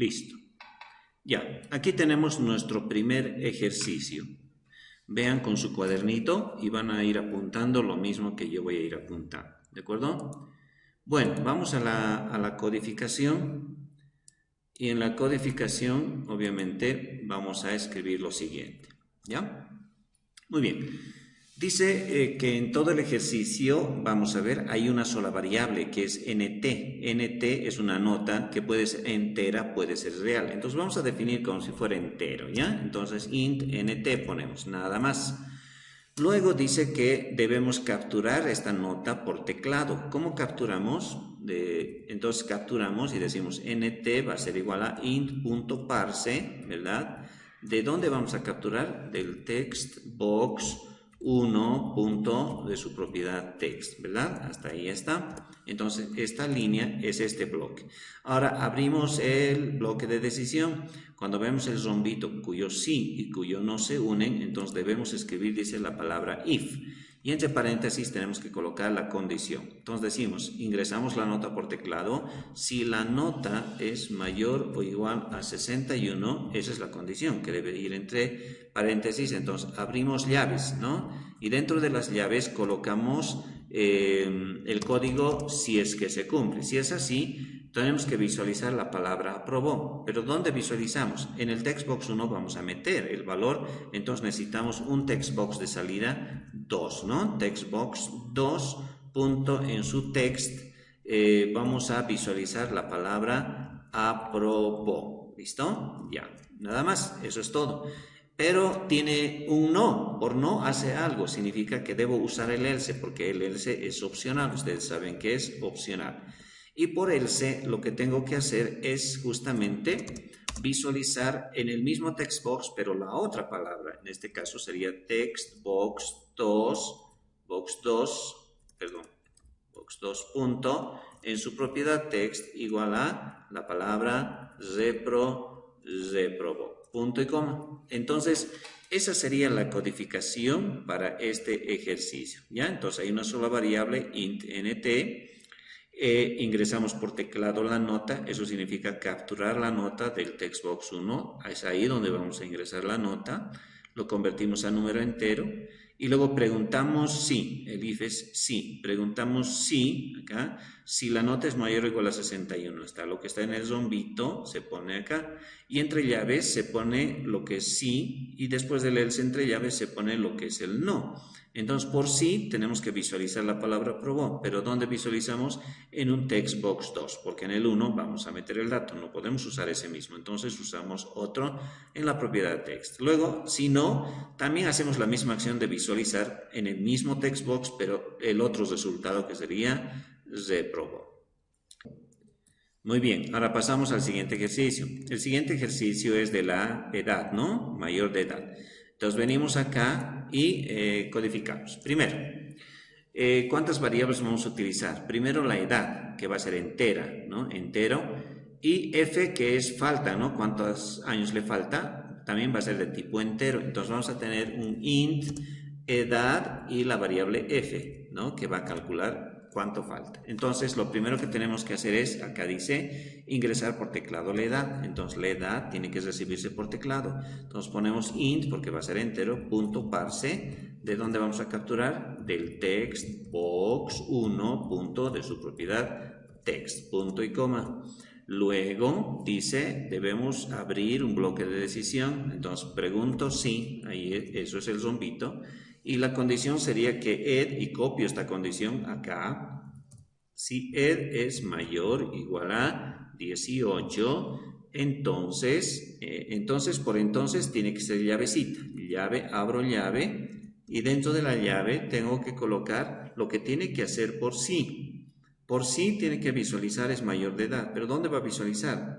Listo. Ya, aquí tenemos nuestro primer ejercicio. Vean con su cuadernito y van a ir apuntando lo mismo que yo voy a ir apuntando. ¿De acuerdo? Bueno, vamos a la codificación. Y en la codificación, obviamente, vamos a escribir lo siguiente. ¿Ya? Muy bien. Dice que en todo el ejercicio, vamos a ver, hay una sola variable que es nt. Nt es una nota que puede ser entera, puede ser real. Entonces vamos a definir como si fuera entero, ¿ya? Entonces int nt ponemos, nada más. Luego dice que debemos capturar esta nota por teclado. ¿Cómo capturamos? Entonces capturamos y decimos nt va a ser igual a int.parse, ¿verdad? ¿De dónde vamos a capturar? Del textbox 1 punto de su propiedad text, ¿verdad? Hasta ahí está. Entonces esta línea es este bloque. Ahora abrimos el bloque de decisión. Cuando vemos el rombito cuyo sí y cuyo no se unen, entonces debemos escribir, dice la palabra if. Y entre paréntesis tenemos que colocar la condición. Entonces decimos, ingresamos la nota por teclado. Si la nota es mayor o igual a 61, esa es la condición que debe ir entre paréntesis. Entonces abrimos llaves, ¿no? Y dentro de las llaves colocamos el código si es que se cumple. Si es así, tenemos que visualizar la palabra aprobó. ¿Pero dónde visualizamos? En el textbox 1 vamos a meter el valor, entonces necesitamos un textbox de salida 2, ¿no? Textbox 2, punto en su text, vamos a visualizar la palabra aprobó. ¿Listo? Ya, nada más, eso es todo. Pero tiene un no, por no hace algo, significa que debo usar el else, porque el else es opcional, ustedes saben que es opcional. Y por else lo que tengo que hacer es justamente visualizar en el mismo textbox, pero la otra palabra. En este caso sería textbox 2, box 2 punto, en su propiedad text igual a la palabra reprobó, punto y coma. Entonces, esa sería la codificación para este ejercicio, ¿ya? Entonces hay una sola variable, int nt. Ingresamos por teclado la nota, eso significa capturar la nota del textbox 1, es ahí donde vamos a ingresar la nota, lo convertimos a número entero y luego preguntamos si, el if es si, preguntamos si, acá, si la nota es mayor o igual a 61, está lo que está en el rombito, se pone acá, y entre llaves se pone lo que es sí, y después del else entre llaves se pone lo que es el no. Entonces, por sí tenemos que visualizar la palabra aprobó, pero ¿dónde visualizamos? En un textbox 2, porque en el 1 vamos a meter el dato, no podemos usar ese mismo, entonces usamos otro en la propiedad text. Luego, si no, también hacemos la misma acción de visualizar en el mismo textbox, pero el otro resultado que sería reprobó. Muy bien, ahora pasamos al siguiente ejercicio. El siguiente ejercicio es de la edad, ¿no? Mayor de edad. Entonces venimos acá y codificamos. Primero, ¿cuántas variables vamos a utilizar? Primero la edad, que va a ser entera, ¿no? Entero. Y f, que es falta, ¿no? ¿Cuántos años le falta? También va a ser de tipo entero. Entonces vamos a tener un int edad y la variable f, ¿no? Que va a calcular cuánto falta. Entonces lo primero que tenemos que hacer es, acá dice, ingresar por teclado la edad. Entonces la edad tiene que recibirse por teclado. Entonces ponemos int, porque va a ser entero, punto parse. ¿De dónde vamos a capturar? Del textbox 1, punto de su propiedad text, punto y coma. Luego dice, debemos abrir un bloque de decisión. Entonces pregunto si, ahí eso es el rombito. Y la condición sería que ed, y copio esta condición acá, si ed es mayor o igual a 18, entonces por entonces tiene que ser llavecita. Llave, abro llave, y dentro de la llave tengo que colocar lo que tiene que hacer por sí. Por sí tiene que visualizar es mayor de edad, pero ¿dónde va a visualizar?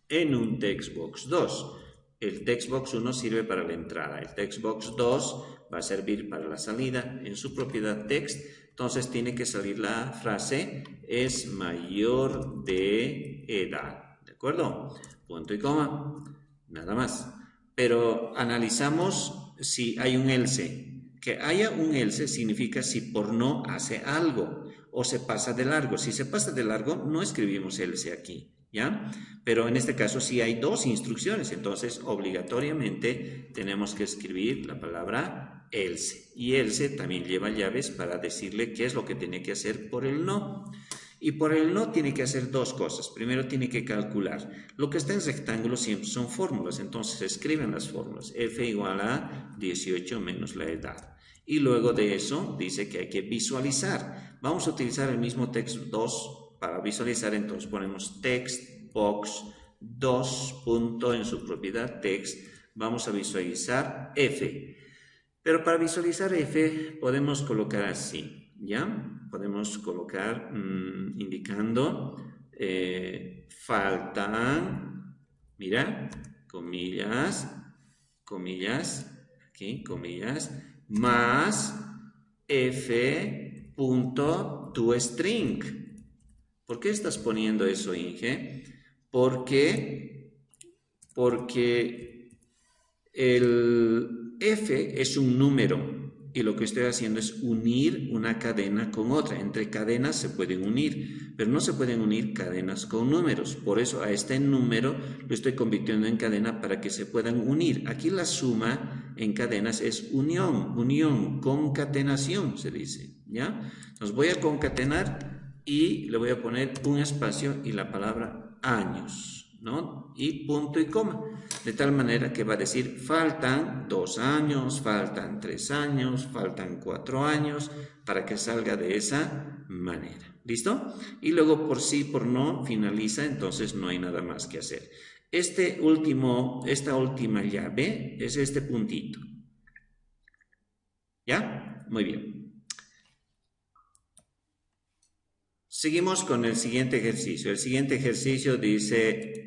En un textbox 2. El textbox 1 sirve para la entrada, el textbox 2 va a servir para la salida. En su propiedad text, entonces tiene que salir la frase es mayor de edad, ¿de acuerdo? Punto y coma, nada más. Pero analizamos si hay un else. Que haya un else significa si por no hace algo o se pasa de largo. Si se pasa de largo, no escribimos else aquí. ¿ya? Pero en este caso sí hay dos instrucciones, entonces obligatoriamente tenemos que escribir la palabra else. Y else también lleva llaves para decirle qué es lo que tiene que hacer por el no. Y por el no tiene que hacer dos cosas. Primero tiene que calcular. Lo que está en rectángulo siempre son fórmulas, entonces escriben las fórmulas. F igual a 18 menos la edad. Y luego de eso dice que hay que visualizar. Vamos a utilizar el mismo text 2 para visualizar, entonces ponemos text box 2 punto en su propiedad text. Vamos a visualizar F. Pero para visualizar F podemos colocar así, ¿ya? Podemos colocar indicando faltan, mira, comillas, comillas, aquí, comillas, más F punto toString. ¿Por qué estás poniendo eso, Inge? Porque el F es un número y lo que estoy haciendo es unir una cadena con otra. Entre cadenas se pueden unir, pero no se pueden unir cadenas con números. Por eso a este número lo estoy convirtiendo en cadena para que se puedan unir. Aquí la suma en cadenas es unión, unión, concatenación se dice, ¿ya? Entonces voy a concatenar y le voy a poner un espacio y la palabra años, ¿no? Y punto y coma, de tal manera que va a decir faltan 2 años, faltan 3 años, faltan 4 años, para que salga de esa manera, ¿listo? Y luego por sí, por no, finaliza, entonces no hay nada más que hacer. Esta última llave es este puntito, ¿ya? Muy bien. Seguimos con el siguiente ejercicio. El siguiente ejercicio dice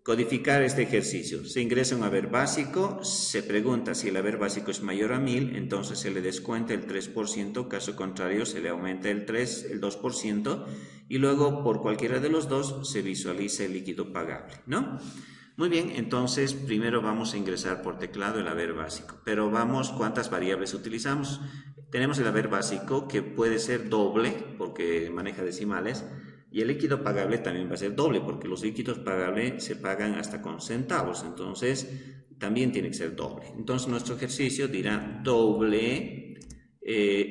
codificar este ejercicio. Se ingresa un haber básico, se pregunta si el haber básico es mayor a 1000, entonces se le descuenta el 3%, caso contrario se le aumenta el 2%, y luego por cualquiera de los dos se visualiza el líquido pagable, ¿no? Muy bien, entonces primero vamos a ingresar por teclado el haber básico, pero vamos, ¿cuántas variables utilizamos? Tenemos el haber básico que puede ser doble porque maneja decimales y el líquido pagable también va a ser doble porque los líquidos pagables se pagan hasta con centavos, entonces también tiene que ser doble. Entonces nuestro ejercicio dirá doble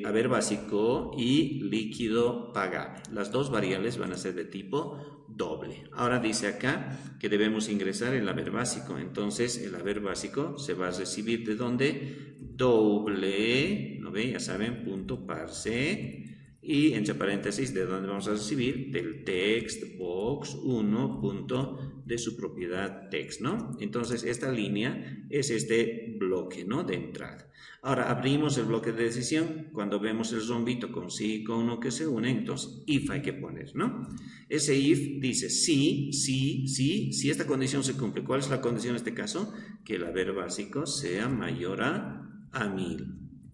haber básico y líquido pagable. Las dos variables van a ser de tipo doble. Ahora dice acá que debemos ingresar el haber básico. Entonces el haber básico se va a recibir de ¿dónde? Doble, ¿no ve? Ya saben, punto parse. Y entre paréntesis, ¿de dónde vamos a recibir? Del text box 1 punto de su propiedad text, ¿no? Entonces esta línea es este bloque, ¿no? De entrada. Ahora abrimos el bloque de decisión. Cuando vemos el rombito con sí y con no que se unen, entonces if hay que poner, ¿no? Ese if dice sí, sí, sí, si esta condición se cumple. ¿Cuál es la condición en este caso? Que el haber básico sea mayor a 1000,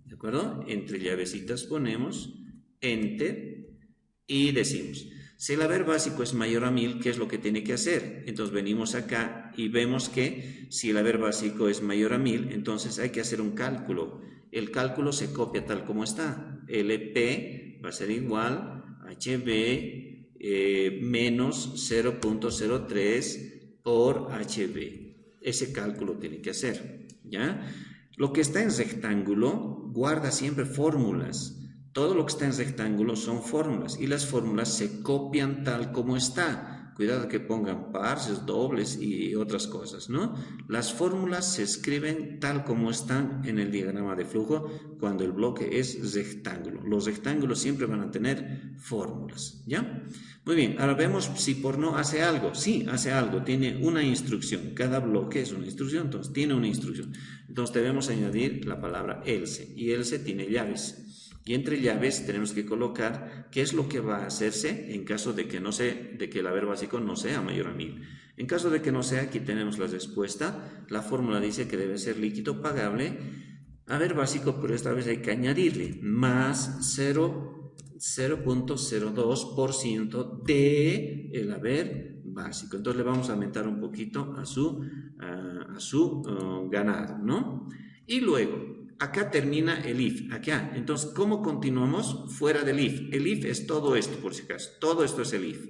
¿de acuerdo? Entre llavecitas ponemos enter y decimos, si el haber básico es mayor a 1000, ¿qué es lo que tiene que hacer? Entonces venimos acá y vemos que si el haber básico es mayor a 1000, entonces hay que hacer un cálculo. El cálculo se copia tal como está. LP va a ser igual a HB menos 0.03 por HB. Ese cálculo tiene que hacer, ¿ya? Lo que está en rectángulo guarda siempre fórmulas. Todo lo que está en rectángulo son fórmulas y las fórmulas se copian tal como está. Cuidado que pongan parses, dobles y otras cosas, ¿no? Las fórmulas se escriben tal como están en el diagrama de flujo cuando el bloque es rectángulo. Los rectángulos siempre van a tener fórmulas, ¿ya? Muy bien, ahora vemos si por no hace algo. Sí, hace algo, tiene una instrucción. Cada bloque es una instrucción, entonces tiene una instrucción. Entonces debemos añadir la palabra else y else tiene llaves. Y entre llaves tenemos que colocar qué es lo que va a hacerse en caso de que el haber básico no sea mayor a 1000. En caso de que no sea, aquí tenemos la respuesta. La fórmula dice que debe ser líquido pagable, haber básico, pero esta vez hay que añadirle más 0.02% de el haber básico. Entonces le vamos a aumentar un poquito a su ganado, ¿no? Y luego acá termina el if, acá. Entonces, ¿cómo continuamos? Fuera del if. El if es todo esto, por si acaso. Todo esto es el if.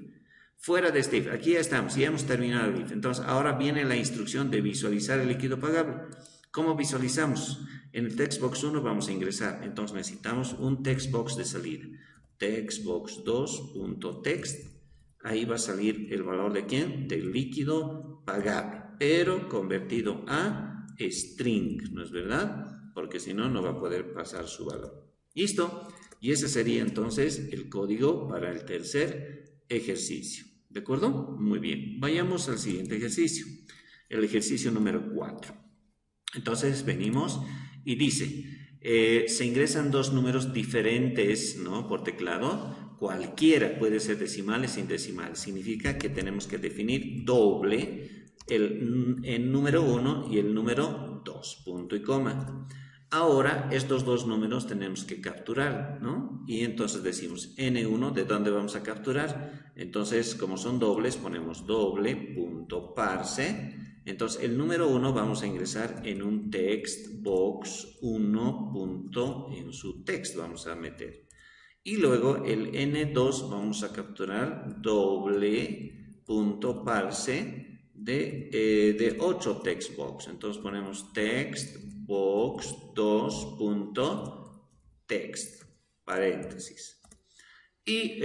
Fuera de este if, aquí ya estamos, ya hemos terminado el if. Entonces, ahora viene la instrucción de visualizar el líquido pagable. ¿Cómo visualizamos? En el textbox 1 vamos a ingresar, entonces necesitamos un textbox de salida. Textbox2.text, ahí va a salir el valor de ¿quién? Del líquido pagable, pero convertido a string, ¿no es verdad? Porque si no, no va a poder pasar su valor. ¿Listo? Y ese sería entonces el código para el tercer ejercicio. ¿De acuerdo? Muy bien. Vayamos al siguiente ejercicio. El ejercicio número 4. Entonces venimos y dice, se ingresan dos números diferentes, ¿no? Por teclado. Cualquiera, puede ser decimales sin decimales. Significa que tenemos que definir doble el número 1 y el número 2, punto y coma. Ahora, estos dos números tenemos que capturar, ¿no? Y entonces decimos N1, ¿de dónde vamos a capturar? Entonces, como son dobles, ponemos doble.parse. Entonces, el número 1 vamos a ingresar en un textbox1. En su text vamos a meter. Y luego el N2 vamos a capturar doble.parse de 8 textbox. Entonces ponemos textbox2.text, paréntesis. Y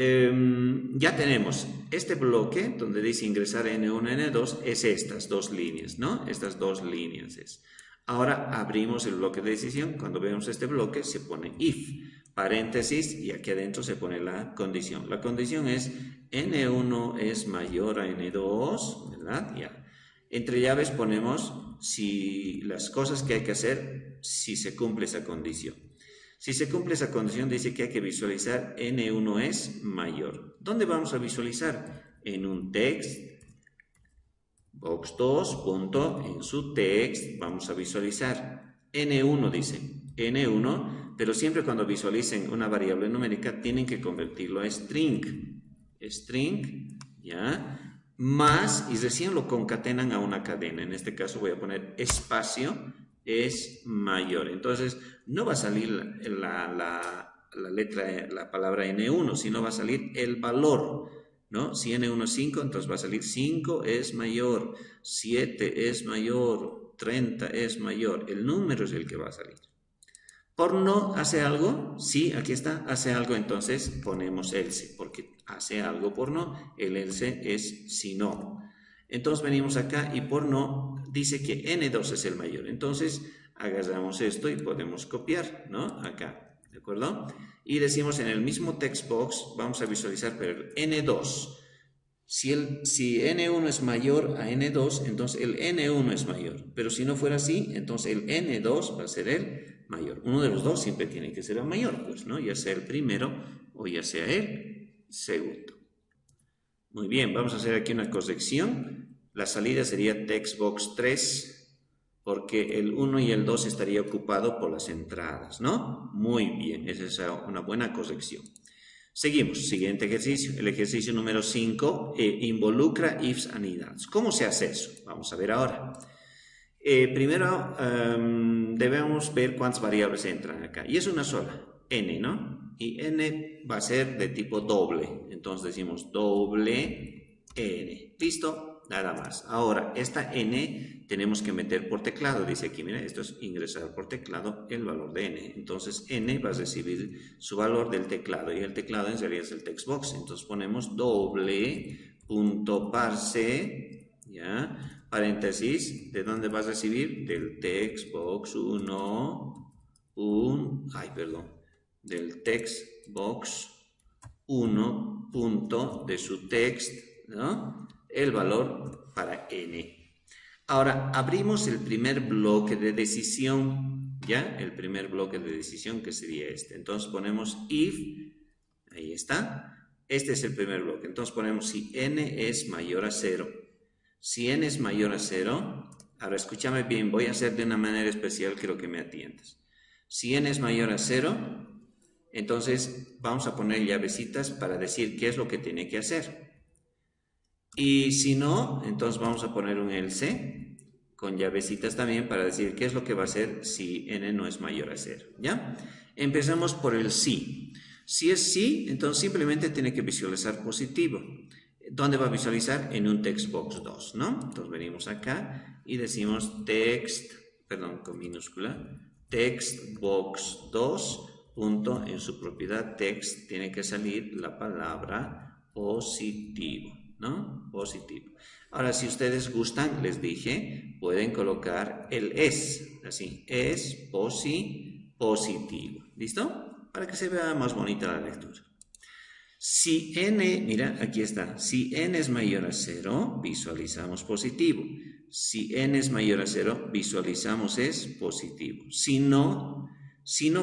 ya tenemos este bloque donde dice ingresar N1, N2, es estas dos líneas, ¿no? Estas dos líneas es. Ahora abrimos el bloque de decisión. Cuando vemos este bloque se pone if, paréntesis, y aquí adentro se pone la condición. La condición es N1 es mayor a N2, ¿verdad? Ya. Entre llaves ponemos si las cosas que hay que hacer si se cumple esa condición. Si se cumple esa condición, dice que hay que visualizar N1 es mayor. ¿Dónde vamos a visualizar? En un text, box2, en su text, vamos a visualizar N1, dice, N1, pero siempre cuando visualicen una variable numérica tienen que convertirlo a string. String, ¿ya? Más, y recién lo concatenan a una cadena. En este caso voy a poner espacio, es mayor. Entonces, no va a salir la letra, la palabra N1, sino va a salir el valor, ¿no? Si N1 es 5, entonces va a salir 5 es mayor, 7 es mayor, 30 es mayor. El número es el que va a salir. ¿Por no hace algo? Sí, aquí está, hace algo, entonces ponemos else, porque hace algo por no, el else es si no. Entonces venimos acá y por no dice que N2 es el mayor. Entonces agarramos esto y podemos copiar, ¿no? Acá, ¿de acuerdo? Y decimos en el mismo textbox, vamos a visualizar, pero el N2. Si N1 es mayor a N2, entonces el N1 es mayor. Pero si no fuera así, entonces el N2 va a ser el mayor. Uno de los dos siempre tiene que ser el mayor, pues, ¿no? Ya sea el primero o ya sea el segundo. Muy bien, vamos a hacer aquí una corrección. La salida sería textbox 3, porque el 1 y el 2 estaría ocupado por las entradas, ¿no? Muy bien, esa es una buena corrección. Seguimos, siguiente ejercicio, el ejercicio número 5, involucra ifs and else. ¿Cómo se hace eso? Vamos a ver ahora. Primero debemos ver cuántas variables entran acá, y es una sola, n, ¿no? Y n va a ser de tipo doble, entonces decimos doble n, ¿listo? Nada más. Ahora, esta n tenemos que meter por teclado, dice aquí, mira, esto es ingresar por teclado el valor de n. Entonces, n va a recibir su valor del teclado, y el teclado en realidad es el textbox. Entonces ponemos doble.parse, ¿ya? Paréntesis, ¿de dónde va a recibir? Del textbox1, del textbox1 punto de su text, ¿no? El valor para n. Ahora, abrimos el primer bloque de decisión, ¿ya? El primer bloque de decisión que sería este. Entonces ponemos if, ahí está. Este es el primer bloque. Entonces ponemos si n es mayor a 0. Si n es mayor a 0, ahora escúchame bien, voy a hacer de una manera especial, quiero que me atiendas. Si n es mayor a 0, entonces vamos a poner llavecitas para decir qué es lo que tiene que hacer. Y si no, entonces vamos a poner un else con llavecitas también para decir qué es lo que va a hacer si n no es mayor a 0, ¿ya? Empezamos por el sí. Si es sí, entonces simplemente tiene que visualizar positivo. ¿Dónde va a visualizar? En un textbox 2, ¿no? Entonces venimos acá y decimos text, perdón, con minúscula, textbox 2, punto, en su propiedad text tiene que salir la palabra positivo, ¿no? Positivo. Ahora, si ustedes gustan, les dije, pueden colocar el es, así, es positivo, ¿listo? Para que se vea más bonita la lectura. Si n, mira, aquí está, si n es mayor a 0, visualizamos positivo. Si n es mayor a 0, visualizamos es positivo. Si no,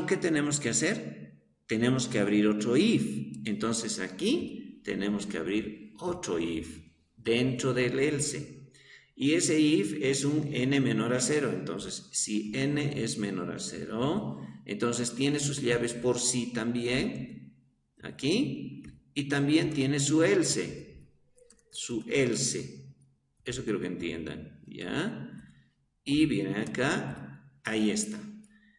¿qué tenemos que hacer? Tenemos que abrir otro if. Entonces aquí tenemos que abrir otro if dentro del else. Y ese if es un n menor a 0. Entonces, si n es menor a 0, entonces tiene sus llaves por sí también, aquí. Y también tiene su else. Eso quiero que entiendan, ¿ya? Y viene acá, ahí está.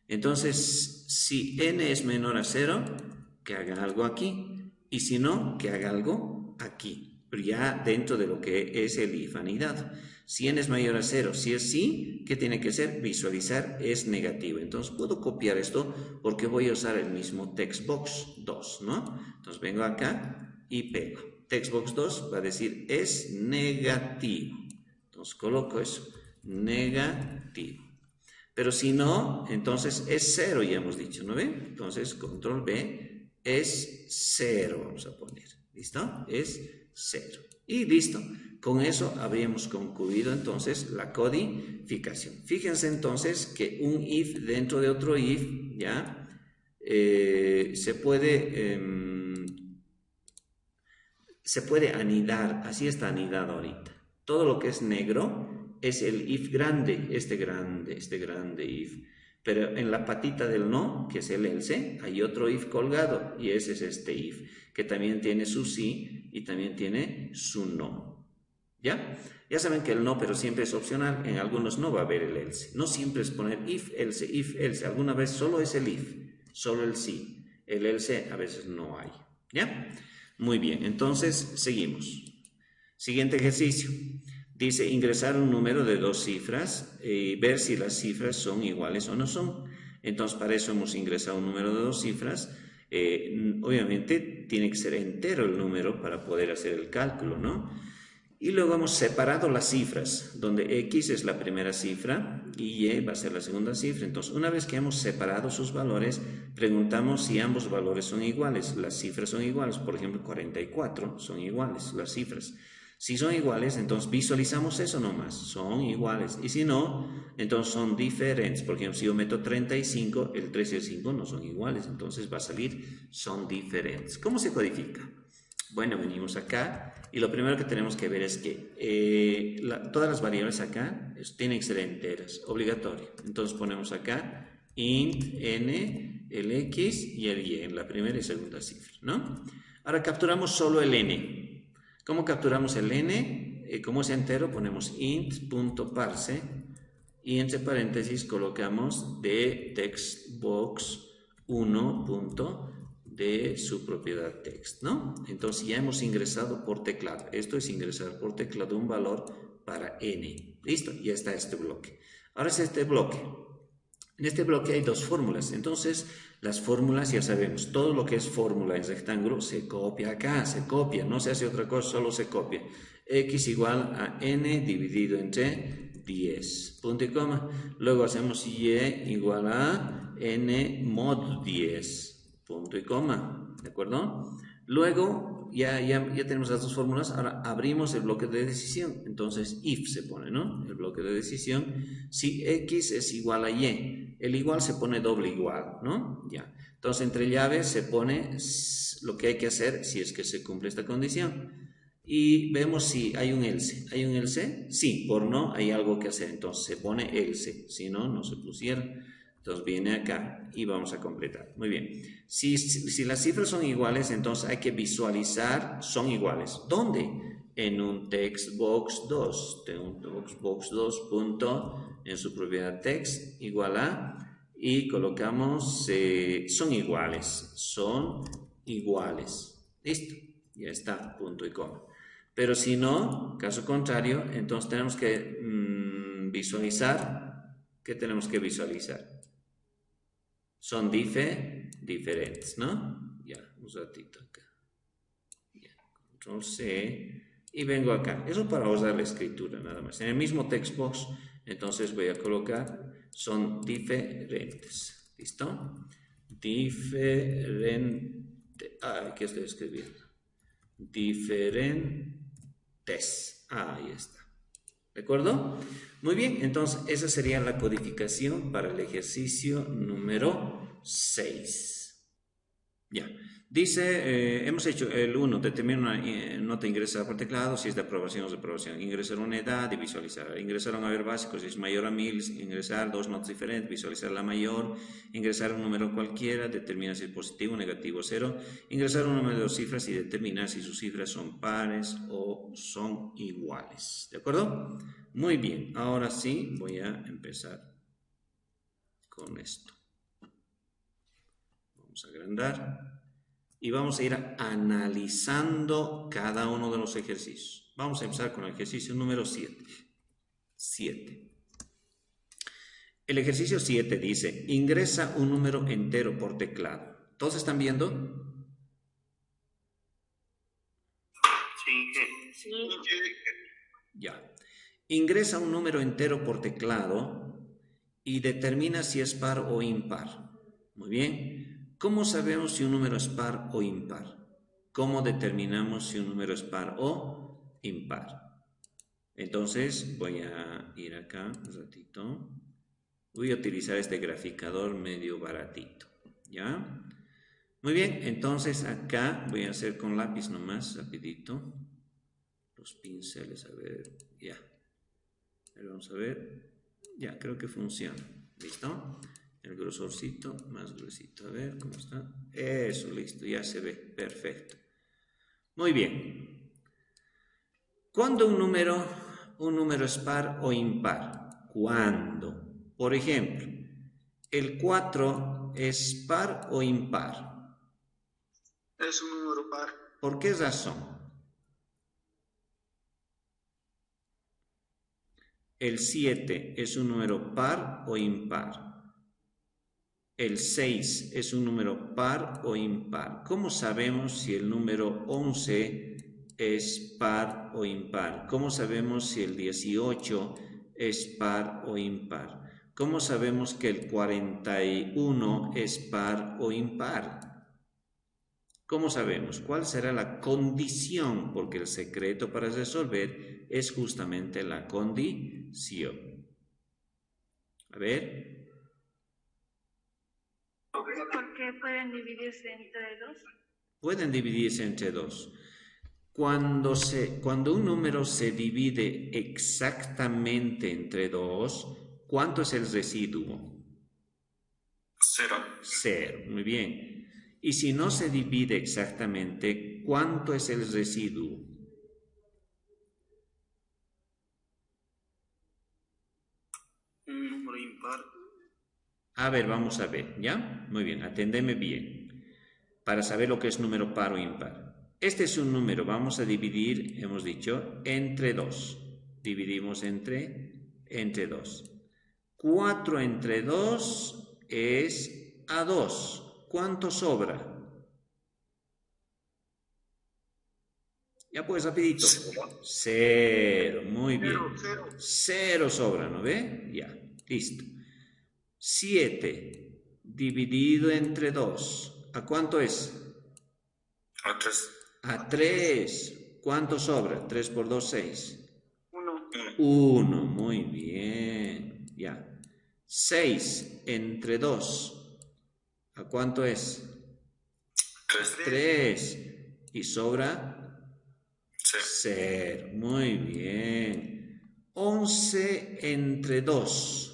Entonces, si n es menor a 0, que haga algo aquí. Y si no, que haga algo aquí. Pero ya dentro de lo que es el if anidado. Si n es mayor a 0, si es sí, ¿qué tiene que hacer? Visualizar es negativo. Entonces puedo copiar esto porque voy a usar el mismo textbox 2, ¿no? Entonces vengo acá y pego. Textbox 2 va a decir es negativo. Entonces coloco eso, negativo. Pero si no, entonces es 0, ya hemos dicho, ¿no ven? Entonces control B es 0, vamos a poner. ¿Listo? Es 0. Y listo. Con eso habríamos concluido entonces la codificación. Fíjense entonces que un if dentro de otro if, ¿ya? Se puede anidar, así está anidado ahorita. Todo lo que es negro es el if grande, este grande if. Pero en la patita del no, que es el else, hay otro if colgado y ese es este if, que también tiene su sí y también tiene su no. ¿Ya? Ya saben que el no, pero siempre es opcional. En algunos no va a haber el else. No siempre es poner if, else. Alguna vez solo es el if, solo el sí. El else a veces no hay. ¿Ya? Muy bien, entonces seguimos. Siguiente ejercicio. Dice ingresar un número de 2 cifras y ver si las cifras son iguales o no son. Entonces para eso hemos ingresado un número de 2 cifras. Obviamente tiene que ser entero el número para poder hacer el cálculo, ¿no? Y luego hemos separado las cifras, donde X es la primera cifra y Y va a ser la segunda cifra. Entonces, una vez que hemos separado sus valores, preguntamos si ambos valores son iguales. Las cifras son iguales, por ejemplo, 44 son iguales las cifras. Si son iguales, entonces visualizamos eso nomás, son iguales. Y si no, entonces son diferentes. Por ejemplo, si yo meto 35, el 3 y el 5 no son iguales, entonces va a salir son diferentes. ¿Cómo se codifica? Bueno, venimos acá y lo primero que tenemos que ver es que todas las variables acá tienen que ser enteras, obligatorio. Entonces ponemos acá int n, el x y el y en la primera y segunda cifra, ¿no? Ahora capturamos solo el n. ¿Cómo capturamos el n? Como es entero, ponemos int.parse y entre paréntesis colocamos de textbox 1. De su propiedad text, ¿no? Entonces ya hemos ingresado por teclado. Esto es ingresar por teclado un valor para n. Listo, ya está este bloque. Ahora es este bloque. En este bloque hay dos fórmulas. Entonces, las fórmulas ya sabemos. Todo lo que es fórmula en rectángulo se copia acá, se copia. No se hace otra cosa, solo se copia. X igual a n dividido entre 10. Punto y coma. Luego hacemos y igual a n mod 10. Punto y coma, ¿de acuerdo? Luego ya tenemos las dos fórmulas, ahora abrimos el bloque de decisión, entonces if se pone, ¿no? El bloque de decisión, si x es igual a y, el igual se pone doble igual, ¿no? Ya, entonces entre llaves se pone lo que hay que hacer si es que se cumple esta condición. Y vemos si hay un else. ¿Hay un else? Sí, por no hay algo que hacer, entonces se pone else, si no, no se pusiera. Entonces viene acá y vamos a completar. Muy bien. Si las cifras son iguales, entonces hay que visualizar son iguales. ¿Dónde? En un textbox 2. En un textbox 2 punto en su propiedad text igual a y colocamos son iguales. Son iguales. Listo. Ya está. Punto y coma. Pero si no, caso contrario, entonces tenemos que visualizar. ¿Qué tenemos que visualizar? Son diferentes, ¿no? Ya, un ratito acá. Ya, control C. Y vengo acá. Eso para usar la escritura, nada más. En el mismo textbox, entonces voy a colocar, son diferentes. ¿Listo? Diferente. ¿Qué estoy escribiendo? Diferentes. Ahí está. ¿De acuerdo? Muy bien, entonces esa sería la codificación para el ejercicio número 6. Ya. Dice, hemos hecho el 1, determina una nota ingresada por teclado, si es de aprobación o de aprobación. Ingresar una edad y visualizar. Ingresar un haber básico, si es mayor a 1000, ingresar dos notas diferentes, visualizar la mayor. Ingresar un número cualquiera, determinar si es positivo, negativo o cero. Ingresar un número de dos cifras y determinar si sus cifras son pares o son iguales. ¿De acuerdo? Muy bien, ahora sí voy a empezar con esto. Vamos a agrandar. Y vamos a ir analizando cada uno de los ejercicios. Vamos a empezar con el ejercicio número 7. El ejercicio 7 dice, ingresa un número entero por teclado. ¿Todos están viendo? Sí. Ya. Ingresa un número entero por teclado y determina si es par o impar. Muy bien. ¿Cómo sabemos si un número es par o impar? ¿Cómo determinamos si un número es par o impar? Entonces voy a ir acá un ratito. Voy a utilizar este graficador medio baratito. ¿Ya? Muy bien, entonces acá voy a hacer con lápiz nomás, rapidito. Los pinceles, a ver, ya. Vamos a ver. Ya, creo que funciona. ¿Listo? El grosorcito, más gruesito. A ver, ¿cómo está? Eso, listo, ya se ve. Perfecto. Muy bien. ¿Cuándo un número es par o impar? ¿Cuándo? Por ejemplo, ¿el 4 es par o impar? Es un número par. ¿Por qué razón? ¿El 7 es un número par o impar? ¿El 6 es un número par o impar? ¿Cómo sabemos si el número 11 es par o impar? ¿Cómo sabemos si el 18 es par o impar? ¿Cómo sabemos que el 41 es par o impar? ¿Cómo sabemos? ¿Cuál será la condición? Porque el secreto para resolver es justamente la condición. A ver. ¿Por qué pueden dividirse entre dos? Pueden dividirse entre dos. Cuando un número se divide exactamente entre dos, ¿cuánto es el residuo? 0. 0, muy bien. Y si no se divide exactamente, ¿cuánto es el residuo? Un número impar. A ver, vamos a ver, ¿ya? Muy bien, atendeme bien. Para saber lo que es número par o impar. Este es un número, vamos a dividir, hemos dicho, entre 2. Dividimos entre 2. 4 entre 2 es a 2. ¿Cuánto sobra? Ya pues, rapidito. 0, muy bien. 0 sobra, ¿no ve? Ya, listo. 7 dividido entre 2. ¿A cuánto es? A 3. A 3. ¿Cuánto sobra? 3 por 2, 6. 1. 1, muy bien. Ya. 6 entre 2. ¿A cuánto es? 3. 3. ¿Y sobra? 0. Muy bien. 11 entre 2.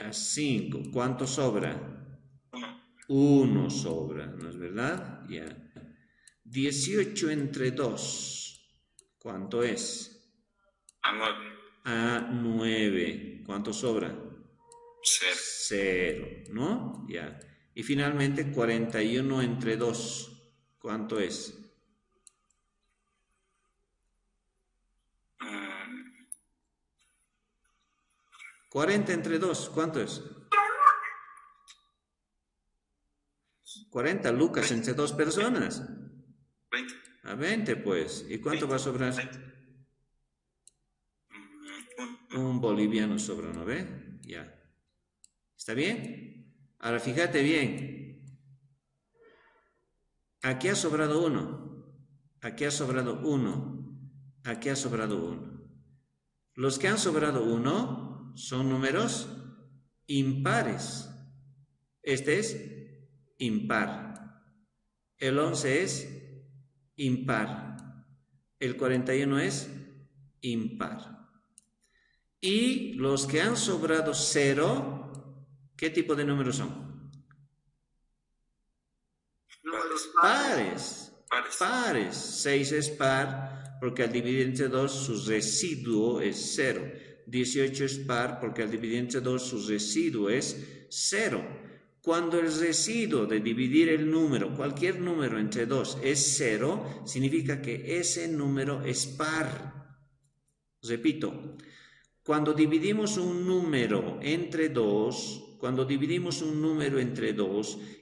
A 5. ¿Cuánto sobra? 1 sobra, ¿no es verdad? Ya. 18 entre 2. ¿Cuánto es? A 9. A 9. ¿Cuánto sobra? 0. 0, ¿no? Ya. Y finalmente 41 entre 2. ¿Cuánto es? 40 entre 2, ¿cuánto es? 40 lucas entre 2 personas. 20. A 20, pues. ¿Y cuánto va a sobrar? 20. Un boliviano sobra, ¿no ve? Ya. ¿Está bien? Ahora fíjate bien. Aquí ha sobrado 1. Aquí ha sobrado 1. Aquí ha sobrado 1. Los que han sobrado 1 son números impares. Este es impar. El 11 es impar. El 41 es impar. Y los que han sobrado 0, ¿qué tipo de números son? Números Pares. Pares. 6 es par porque al dividir entre 2 su residuo es 0. 18 es par porque al dividir entre 2 su residuo es 0. Cuando el residuo de dividir el número, cualquier número entre 2 es 0, significa que ese número es par. Repito, cuando dividimos un número entre 2,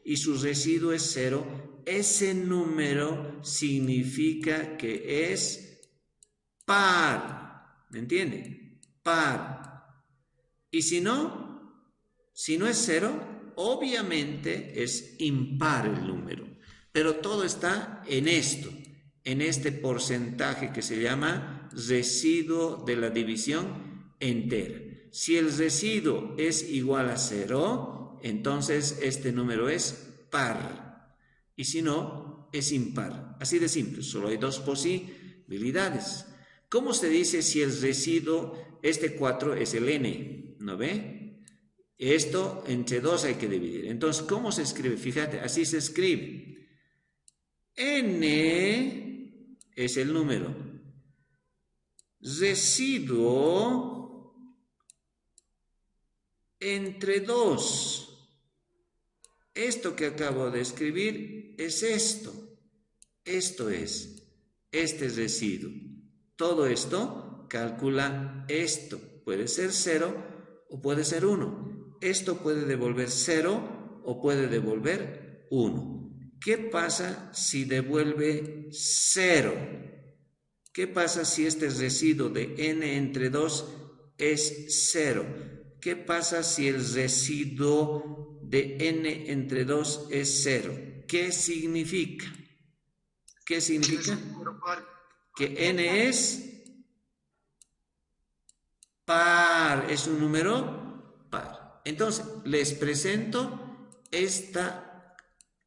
y su residuo es 0, ese número significa que es par. ¿Me entiende? Par. Y si no es 0, obviamente es impar el número. Pero todo está en esto, en este porcentaje que se llama residuo de la división entera. Si el residuo es igual a 0, entonces este número es par. Y si no, es impar. Así de simple, solo hay dos posibilidades. ¿Cómo se dice si el residuo, este 4 es el n? ¿No ve? Esto entre 2 hay que dividir. Entonces, ¿cómo se escribe? Fíjate, así se escribe. N es el número. Residuo entre 2. Esto que acabo de escribir es esto. Esto es. Este es residuo. Todo esto calcula esto. Puede ser 0 o puede ser 1. Esto puede devolver 0 o puede devolver 1. ¿Qué pasa si devuelve 0? ¿Qué pasa si este residuo de n entre 2 es 0? ¿Qué pasa si el residuo de n entre 2 es 0? ¿Qué significa? ¿Qué significa? Que n es par, es un número par. Entonces, les presento, esta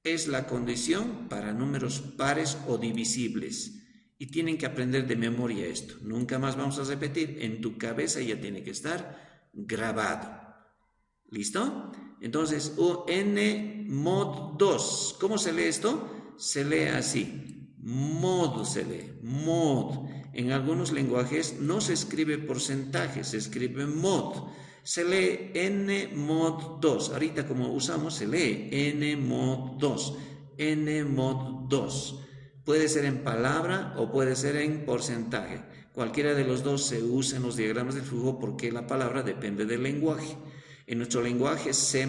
es la condición para números pares o divisibles. Y tienen que aprender de memoria esto. Nunca más vamos a repetir. En tu cabeza ya tiene que estar grabado. ¿Listo? Entonces, n mod 2. ¿Cómo se lee esto? Se lee así. Mod se lee. Mod. En algunos lenguajes no se escribe porcentaje, se escribe mod. Se lee n mod 2. Ahorita como usamos se lee n mod 2. N mod 2. Puede ser en palabra o puede ser en porcentaje. Cualquiera de los dos se usa en los diagramas del flujo porque la palabra depende del lenguaje. En nuestro lenguaje C++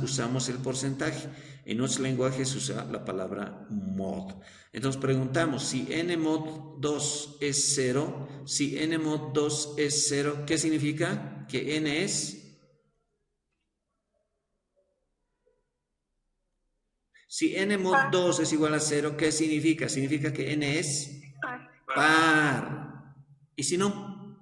usamos el porcentaje. En otros lenguajes se usa la palabra mod. Entonces preguntamos si n mod 2 es 0. Si n mod 2 es 0, ¿qué significa? Que n es... Si n mod 2 es igual a 0, ¿qué significa? Significa que n es par. ¿Y si no?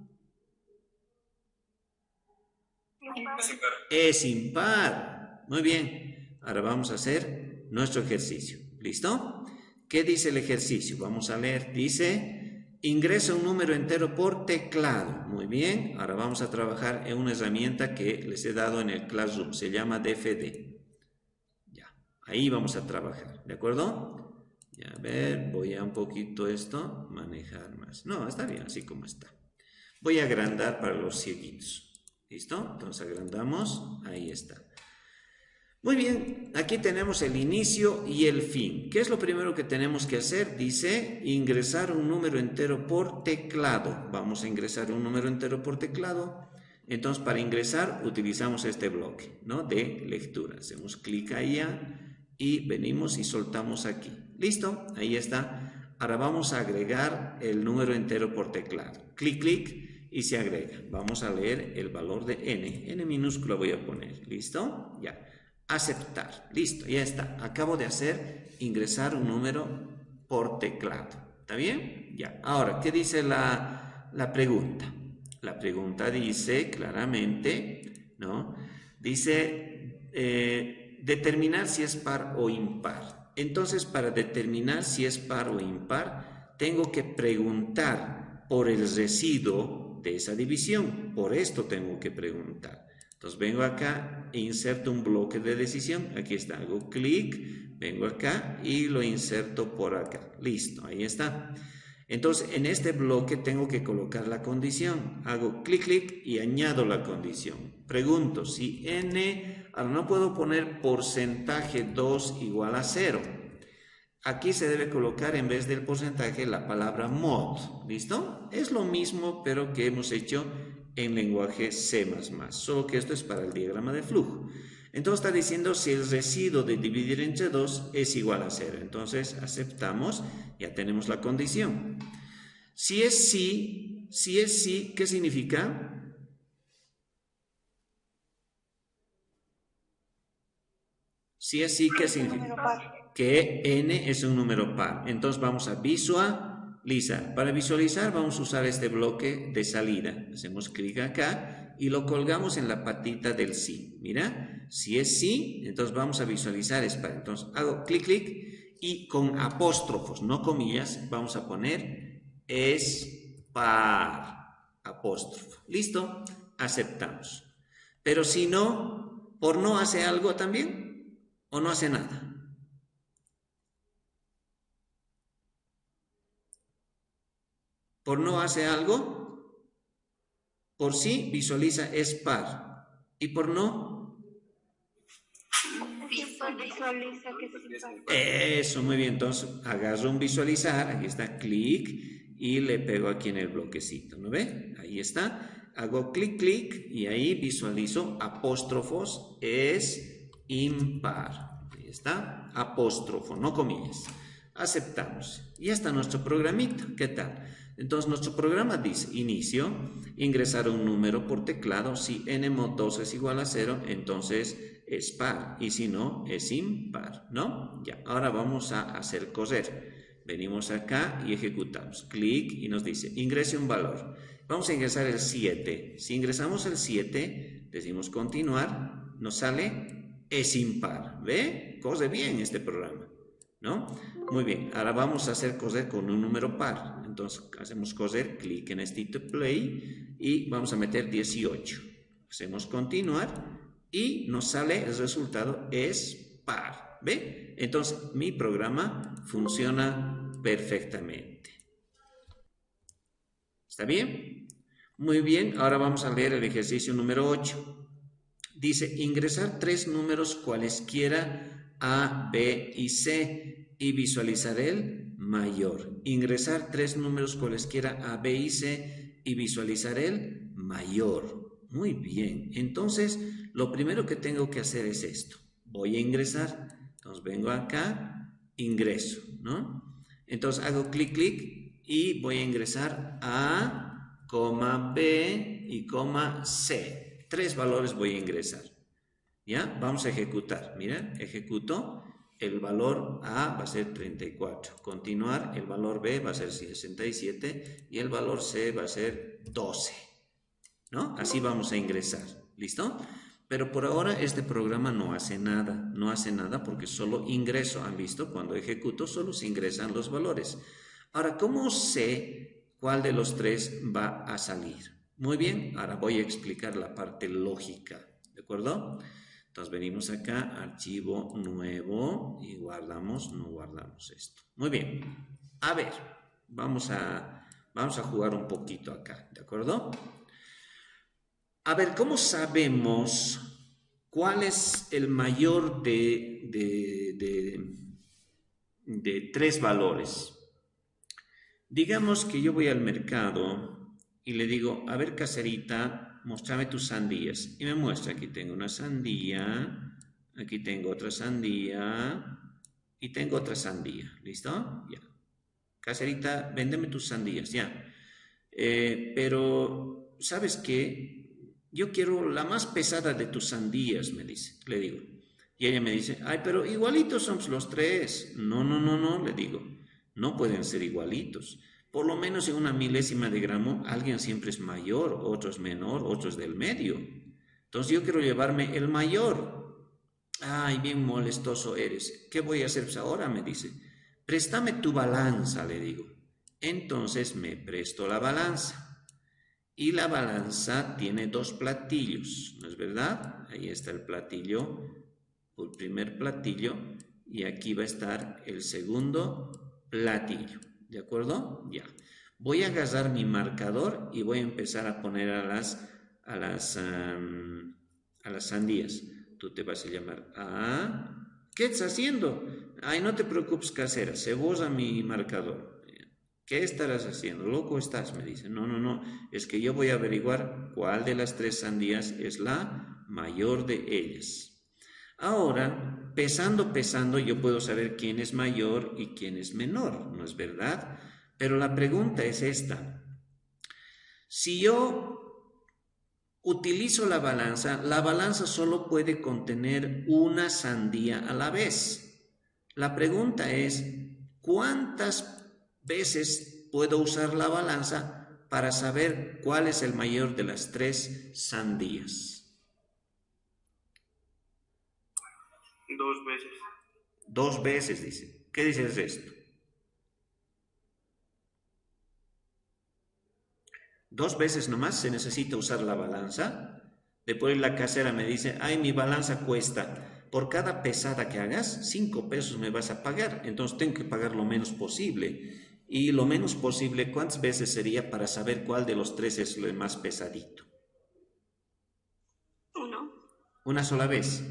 Es impar. Muy bien. Ahora vamos a hacer nuestro ejercicio. ¿Listo? ¿Qué dice el ejercicio? Vamos a leer. Dice, ingresa un número entero por teclado. Muy bien. Ahora vamos a trabajar en una herramienta que les he dado en el Classroom. Se llama DFD. Ahí vamos a trabajar, ¿de acuerdo? Ya, a ver, voy a un poquito esto, manejar más. No, está bien así como está. Voy a agrandar para los cieguitos. ¿Listo? Entonces agrandamos, ahí está. Muy bien, aquí tenemos el inicio y el fin. ¿Qué es lo primero que tenemos que hacer? Dice ingresar un número entero por teclado. Vamos a ingresar un número entero por teclado. Entonces, para ingresar utilizamos este bloque, ¿no? De lectura. Hacemos clic ahí y venimos y soltamos aquí. ¿Listo? Ahí está. Ahora vamos a agregar el número entero por teclado. Clic, clic y se agrega. Vamos a leer el valor de n. N minúscula voy a poner. ¿Listo? Ya. Aceptar. Listo, ya está. Acabo de hacer ingresar un número por teclado. ¿Está bien? Ya. Ahora, ¿qué dice la pregunta? La pregunta dice claramente, ¿no? Dice determinar si es par o impar. Entonces, para determinar si es par o impar, tengo que preguntar por el residuo de esa división. Por esto tengo que preguntar. Entonces vengo acá e inserto un bloque de decisión. Aquí está, hago clic, vengo acá y lo inserto por acá. Listo, ahí está. Entonces en este bloque tengo que colocar la condición. Hago clic, clic y añado la condición. Pregunto si n, ahora no puedo poner porcentaje 2 igual a 0. Aquí se debe colocar en vez del porcentaje la palabra mod. ¿Listo? Es lo mismo pero que hemos hecho en lenguaje C++, solo que esto es para el diagrama de flujo. Entonces está diciendo si el residuo de dividir entre 2 es igual a 0. Entonces aceptamos, ya tenemos la condición. Si es sí, ¿qué significa? Si es sí, ¿qué significa? Que n es un número par. Entonces vamos a visualizar. Para visualizar vamos a usar este bloque de salida. Hacemos clic acá y lo colgamos en la patita del sí. Mira, si es sí, entonces vamos a visualizar es par. Entonces hago clic, clic y con apóstrofos, no comillas, vamos a poner es par, apóstrofo. ¿Listo? Aceptamos. Pero si no, por no hace algo también o no hace nada. Por no hace algo, por sí visualiza es par y por no Visualiza que es impar. eso, muy bien. Entonces agarro un visualizar, aquí está clic y le pego aquí en el bloquecito, ¿no ve? Ahí está, hago clic, clic y ahí visualizo apóstrofos es impar. Ahí está, apóstrofo, no comillas. Aceptamos. Y ya está nuestro programita. ¿Qué tal? Entonces nuestro programa dice inicio, ingresar un número por teclado. Si n mod 2 es igual a 0, entonces es par. Y si no, es impar, ¿no? Ya, ahora vamos a hacer coser. Venimos acá y ejecutamos. Clic y nos dice ingrese un valor. Vamos a ingresar el 7. Si ingresamos el 7, decimos continuar, nos sale es impar. ¿Ve? Cose bien este programa, ¿no? Muy bien, ahora vamos a hacer coser con un número par. Entonces hacemos coser, clic en este play y vamos a meter 18. Hacemos continuar y nos sale el resultado es par. ¿Ve? Entonces mi programa funciona perfectamente. ¿Está bien? Muy bien, ahora vamos a leer el ejercicio número 8. Dice ingresar 3 números cualesquiera A, B y C y visualizar el mayor. Ingresar 3 números cualesquiera A, B y C y visualizar el mayor. Muy bien, entonces lo primero que tengo que hacer es esto. Voy a ingresar, entonces vengo acá, ingreso, ¿no? Entonces hago clic, clic y voy a ingresar A, B y C. 3 valores voy a ingresar. ¿Ya? Vamos a ejecutar. Mira, ejecuto. El valor A va a ser 34. Continuar, el valor B va a ser 67 y el valor C va a ser 12. ¿No? Así vamos a ingresar. ¿Listo? Pero por ahora este programa no hace nada. No hace nada porque solo ingreso. ¿Han visto? Cuando ejecuto solo se ingresan los valores. Ahora, ¿cómo sé cuál de los 3 va a salir? Muy bien, ahora voy a explicar la parte lógica, ¿de acuerdo? Entonces venimos acá, archivo nuevo y no guardamos esto. Muy bien, a ver, vamos a jugar un poquito acá, ¿de acuerdo? A ver, ¿cómo sabemos ¿cuál es el mayor de tres valores? Digamos que yo voy al mercado y le digo, a ver, caserita, muéstrame tus sandías. Y me muestra, aquí tengo una sandía, aquí tengo otra sandía y tengo otra sandía. ¿Listo? Ya. Caserita, véndeme tus sandías, ya. Pero, ¿sabes qué? Yo quiero la más pesada de tus sandías, me dice, le digo. Y ella me dice, ay, pero igualitos somos los tres. No, no, no, no, le digo. No pueden ser igualitos. Por lo menos en una milésima de gramo, alguien siempre es mayor, otro es menor, otro es del medio. Entonces yo quiero llevarme el mayor. Ay, bien molestoso eres. ¿Qué voy a hacer pues ahora? Me dice. Préstame tu balanza, le digo. Entonces me presto la balanza. Y la balanza tiene dos platillos, ¿no es verdad? Ahí está el platillo, el primer platillo, y aquí va a estar el segundo platillo, ¿de acuerdo? Ya. Voy a agarrar mi marcador y voy a empezar a poner a las sandías. Tú te vas a llamar ¿qué estás haciendo? Ay, no te preocupes, casera, se borra mi marcador. ¿Qué estarás haciendo? Loco estás, me dice. No, no, no, es que yo voy a averiguar cuál de las tres sandías es la mayor de ellas. Ahora, pesando, yo puedo saber quién es mayor y quién es menor, ¿no es verdad? Pero la pregunta es esta. Si yo utilizo la balanza solo puede contener una sandía a la vez. La pregunta es, ¿cuántas veces puedo usar la balanza para saber cuál es el mayor de las tres sandías? 2 veces. 2 veces, dice. ¿Qué dices de esto? 2 veces nomás se necesita usar la balanza. Después la casera me dice, ay, mi balanza cuesta, por cada pesada que hagas, 5 pesos me vas a pagar. Entonces tengo que pagar lo menos posible. Y lo menos posible, ¿cuántas veces sería para saber cuál de los tres es el más pesadito? 1. Una sola vez.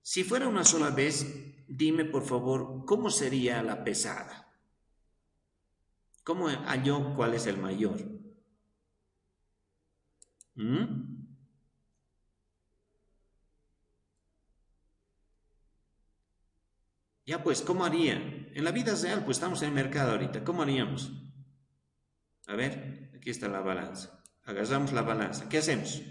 Si fuera una sola vez, dime por favor, ¿cómo sería la pesada? ¿Cómo hallo cuál es el mayor? Ya pues, ¿cómo haría? En la vida real, pues estamos en el mercado ahorita, ¿cómo haríamos? A ver, aquí está la balanza. Agarramos la balanza. ¿Qué hacemos?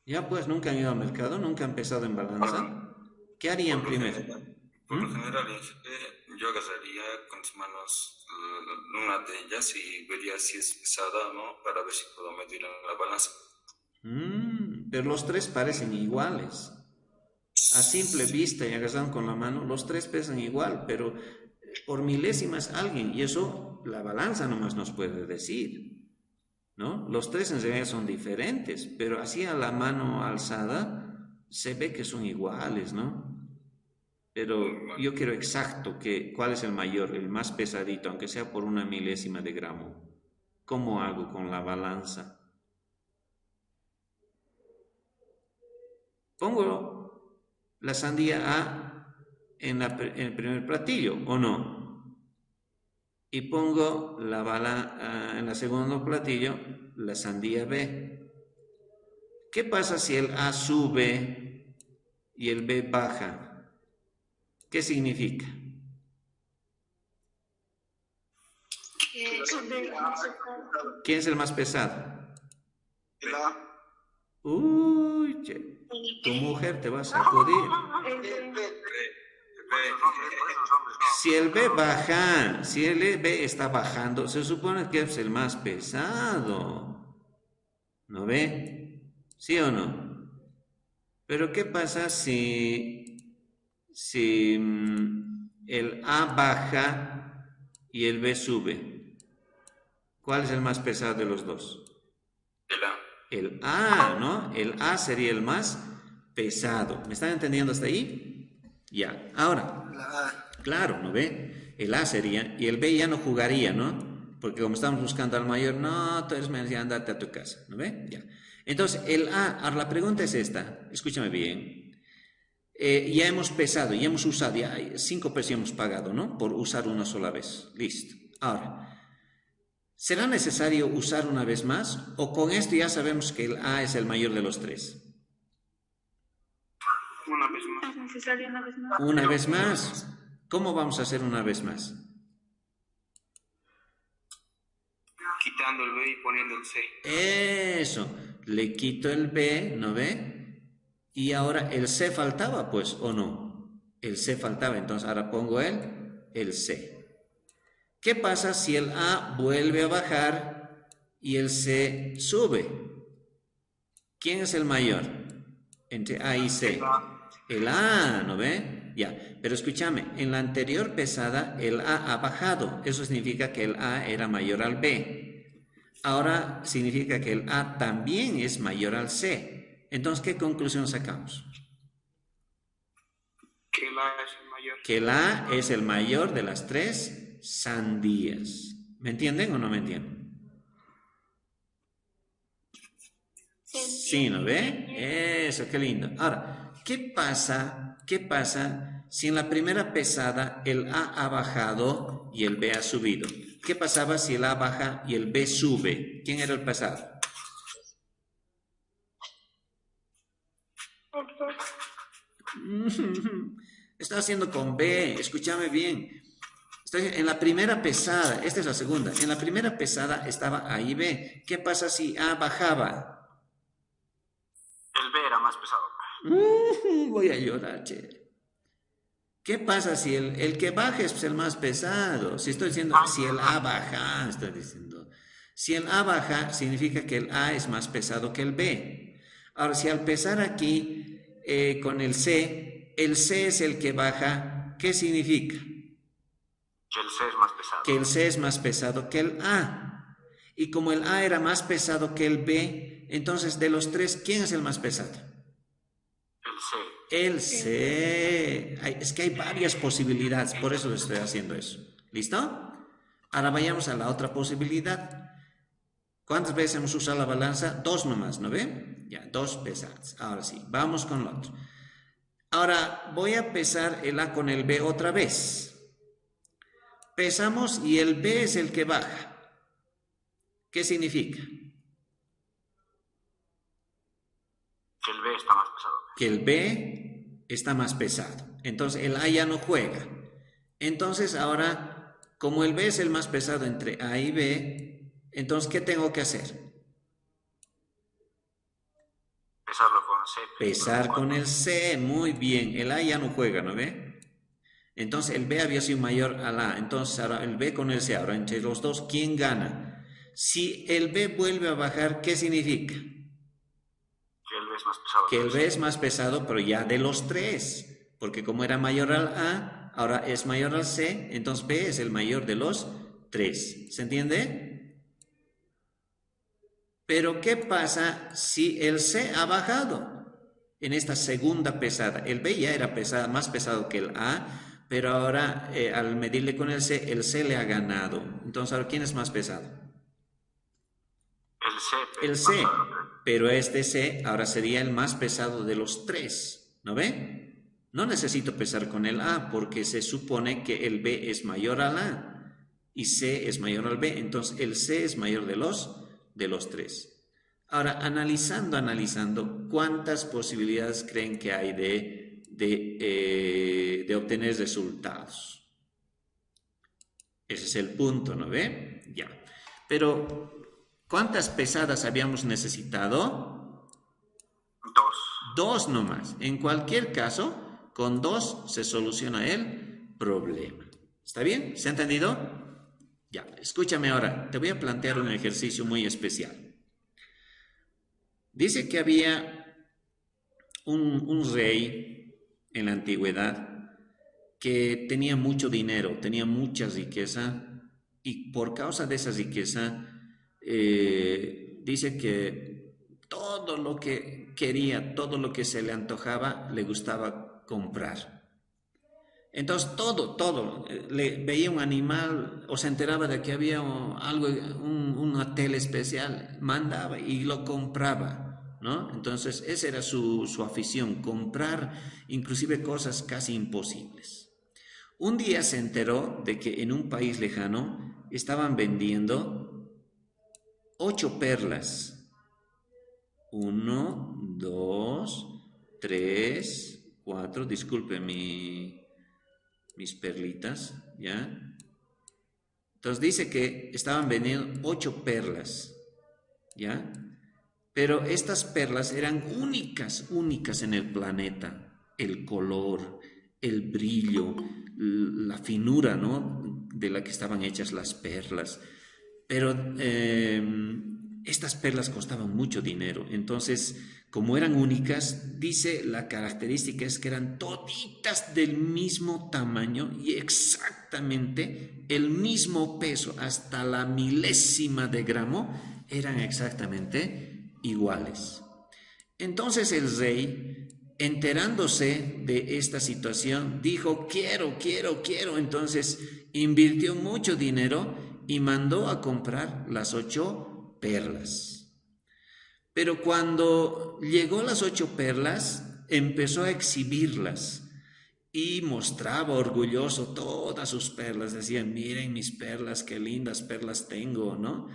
Ya pues, nunca han ido al mercado, nunca han pesado en balanza. ¿Qué harían primero? Por lo general, yo agarraría con mis manos una de ellas y vería si es pesada o no, para ver si puedo medir en la balanza. Pero los tres parecen iguales. A simple vista y agarrando con la mano, los tres pesan igual, pero por milésimas alguien, y eso la balanza nomás nos puede decir, ¿no? Los tres en realidad son diferentes, pero así a la mano alzada se ve que son iguales, ¿no? Pero yo quiero exacto cuál es el mayor, el más pesadito, aunque sea por una milésima de gramo. ¿Cómo hago con la balanza? Pongo la sandía A en el primer platillo, ¿o no? Y pongo en el segundo platillo la sandía B. ¿Qué pasa si el A sube y el B baja? ¿Qué significa? ¿Quién es el más pesado? El A. Uy, che, tu mujer te va a sacudir. Si el B baja, si el B está bajando, se supone que es el más pesado. ¿No ve? ¿Sí o no? Pero ¿qué pasa si el A baja y el B sube? ¿Cuál es el más pesado de los dos? El A. El A, ¿no? El A sería el más pesado. ¿Me están entendiendo hasta ahí? Ya. Ahora, Claro, ¿no ve? El A sería, y el B ya no jugaría, ¿no? Porque como estamos buscando al mayor, no, tú eres menos, ya andate a tu casa, ¿no ve? Ya. Entonces, el A, ahora la pregunta es esta, escúchame bien. Ya hemos pesado, ya hemos usado, ya 5 pesos ya hemos pagado, ¿no? Por usar una sola vez. Listo. Ahora, ¿será necesario usar una vez más? ¿O con esto ya sabemos que el A es el mayor de los tres? Una vez más. Es necesario una vez más. Una vez más. ¿Cómo vamos a hacer una vez más? Quitando el B y poniendo el C. Eso. Le quito el B, ¿no ve? Y ahora el C faltaba, pues, ¿o no? El C faltaba, entonces ahora pongo el C. ¿Qué pasa si el A vuelve a bajar y el C sube? ¿Quién es el mayor entre A y C? El A, ¿no ve? Ya, pero escúchame, en la anterior pesada el A ha bajado. Eso significa que el A era mayor al B. Ahora significa que el A también es mayor al C. Entonces, ¿qué conclusión sacamos? Que el A es el mayor. Que el A es el mayor de las 3 sandías. ¿Me entienden o no me entienden? Sí, ¿no ve? Eso, qué lindo. Ahora, ¿qué pasa si en la primera pesada el A ha bajado y el B ha subido? ¿Qué pasaba si el A baja y el B sube? ¿Quién era el pesado? Está haciendo con B, escúchame bien. En la primera pesada, esta es la segunda, en la primera pesada estaba A y B. ¿Qué pasa si A bajaba? El B era más pesado. Voy a llorar, che. ¿Qué pasa si el que baja es el más pesado? Si estoy diciendo, si el A baja, estoy diciendo. Si el A baja, significa que el A es más pesado que el B. Ahora, si al pesar aquí con el C es el que baja, ¿qué significa? Que el C es más pesado. Que el C es más pesado que el A. Y como el A era más pesado que el B, entonces de los tres, ¿quién es el más pesado? El C. El C. Es que hay varias posibilidades, por eso estoy haciendo eso. ¿Listo? Ahora vayamos a la otra posibilidad. ¿Cuántas veces hemos usado la balanza? 2 nomás, ¿no ve? Ya, 2 pesadas. Ahora sí, vamos con lo otro. Ahora voy a pesar el A con el B otra vez. Pesamos y el B es el que baja. ¿Qué significa? Que el B está más pesado. Que el B está más pesado. Entonces el A ya no juega. Entonces ahora, como el B es el más pesado entre A y B, entonces ¿qué tengo que hacer? Pesarlo con C. Pesar con el C, muy bien. El A ya no juega, ¿no ve? Entonces el B había sido mayor al A. Entonces ahora el B con el C, ahora entre los dos, ¿quién gana? Si el B vuelve a bajar, ¿qué significa? Que el B es más pesado. Que el B es más pesado, pero ya de los tres. Porque como era mayor al A, ahora es mayor al C, entonces B es el mayor de los tres. ¿Se entiende? Pero ¿qué pasa si el C ha bajado en esta segunda pesada? El B ya era más pesado que el A, pero ahora al medirle con el C le ha ganado. Entonces, ahora, ¿quién es más pesado? El C, pero este C ahora sería el más pesado de los tres, ¿no ve? No necesito pesar con el A porque se supone que el B es mayor al A y C es mayor al B, entonces el C es mayor de los tres. Ahora, analizando, ¿cuántas posibilidades creen que hay de obtener resultados? Ese es el punto, ¿no ve? Ya. Pero ¿cuántas pesadas habíamos necesitado? 2. 2 nomás. En cualquier caso, con 2 se soluciona el problema. ¿Está bien? ¿Se ha entendido? Ya, escúchame ahora. Te voy a plantear un ejercicio muy especial. Dice que había un rey en la antigüedad que tenía mucho dinero, tenía mucha riqueza y por causa de esa riqueza dice que todo lo que quería, todo lo que se le antojaba, le gustaba comprar. Entonces todo, veía un animal o se enteraba de que había algo, una tele especial, mandaba y lo compraba, ¿no? Entonces esa era su afición, comprar inclusive cosas casi imposibles. Un día se enteró de que en un país lejano estaban vendiendo 8 perlas. Uno, dos, tres, cuatro, disculpe mis perlitas, ¿ya? Entonces dice que estaban vendiendo 8 perlas, ¿ya? Pero estas perlas eran únicas, únicas en el planeta. El color, el brillo, la finura, ¿no? De la que estaban hechas las perlas. Pero estas perlas costaban mucho dinero. Entonces, como eran únicas, dice la característica es que eran toditas del mismo tamaño y exactamente el mismo peso, hasta la milésima de gramo, eran exactamente iguales. Entonces el rey, enterándose de esta situación, dijo, quiero. Entonces invirtió mucho dinero y mandó a comprar las 8 perlas. Pero cuando llegó las 8 perlas, empezó a exhibirlas y mostraba orgulloso todas sus perlas. Decía, miren mis perlas, qué lindas perlas tengo, ¿no?